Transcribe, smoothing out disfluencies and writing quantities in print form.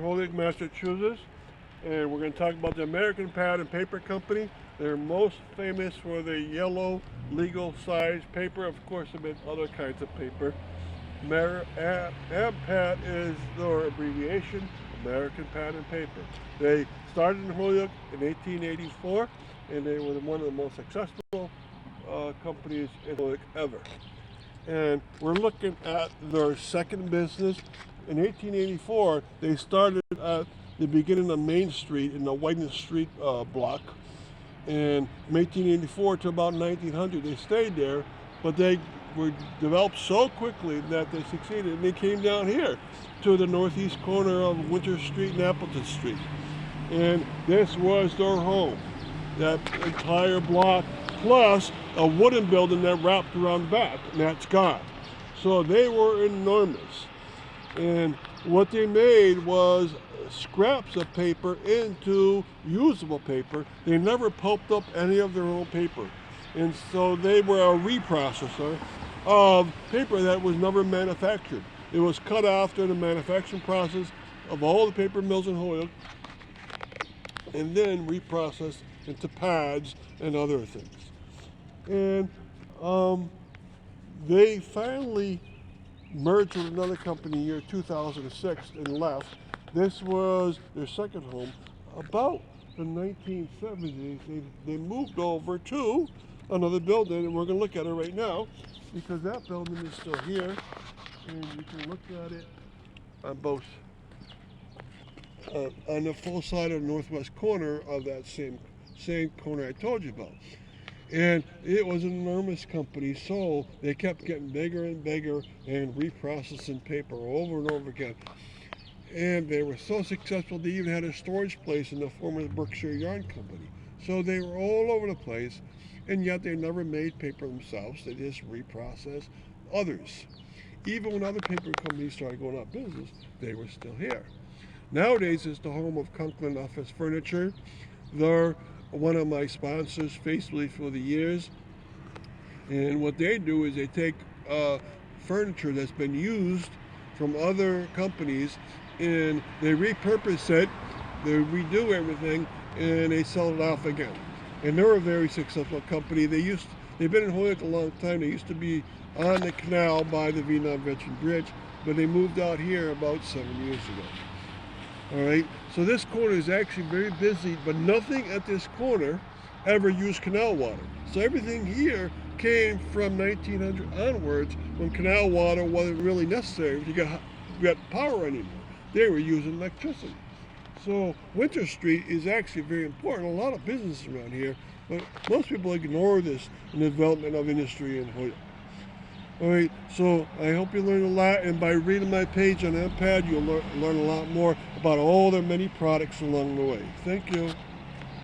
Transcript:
Holyoke, Massachusetts, and we're going to talk about the American Pad and Paper Company. They're most famous for the yellow legal size paper. Of course, they make other kinds of paper. AMPAT is their abbreviation, American Pad and Paper. They started in Holyoke in 1884, and they were one of the most successful companies in Holyoke ever. And we're looking at their second business. In 1884, they started at the beginning of Main Street in the Whiting Street block. And from 1884 to about 1900, they stayed there, but they were developed so quickly that they succeeded, and they came down here to the northeast corner of Winter Street and Appleton Street. And this was their home, that entire block, plus a wooden building that wrapped around the back, and that's gone. So they were enormous. And what they made was scraps of paper into usable paper. They never pulped up any of their own paper. And so they were a reprocessor of paper that was never manufactured. It was cut after the manufacturing process of all the paper mills in Holyoke, and then reprocessed into pads and other things. And they finally merged with another company in year 2006 and left. This was their second home. About the 1970s, they moved over to another building, and we're going to look at it right now because that building is still here, and you can look at it on both on the full side of the northwest corner of that same corner I told you about. And it was an enormous company, so they kept getting bigger and bigger and reprocessing paper over and over again. And they were so successful, they even had a storage place in the former Berkshire Yarn Company. So they were all over the place, and yet they never made paper themselves. They just reprocessed others. Even when other paper companies started going out of business, they were still here. Nowadays, it's the home of Conklin Office Furniture. They're one of my sponsors faithfully for the years. And what they do is they take furniture that's been used from other companies, and they repurpose it, they redo everything, and they sell it off again. And they're a very successful company. They've been in Holyoke a long time. They used to be on the canal by the Vietnam Veteran Bridge, but they moved out here about 7 years ago. All right, so this corner is actually very busy, but nothing at this corner ever used canal water. So everything here came from 1900 onwards, when canal water wasn't really necessary if you got power anymore. They were using electricity. So Winter Street is actually very important. A lot of businesses around here, but most people ignore this in the development of industry in Holyoke. All right, so I hope you learned a lot, and by reading my page on AMPAD, you'll learn a lot more about all their many products along the way. Thank you.